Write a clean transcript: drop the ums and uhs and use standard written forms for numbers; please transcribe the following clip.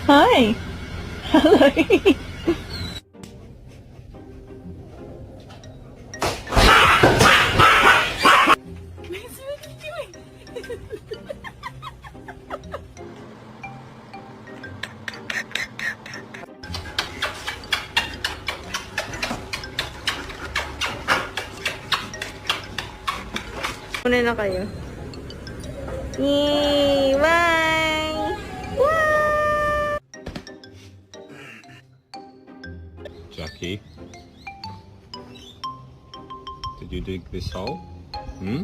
Hi. Hello. Muna na kayo. Yay! Bye! Jackie, did you dig this hole? Hmm?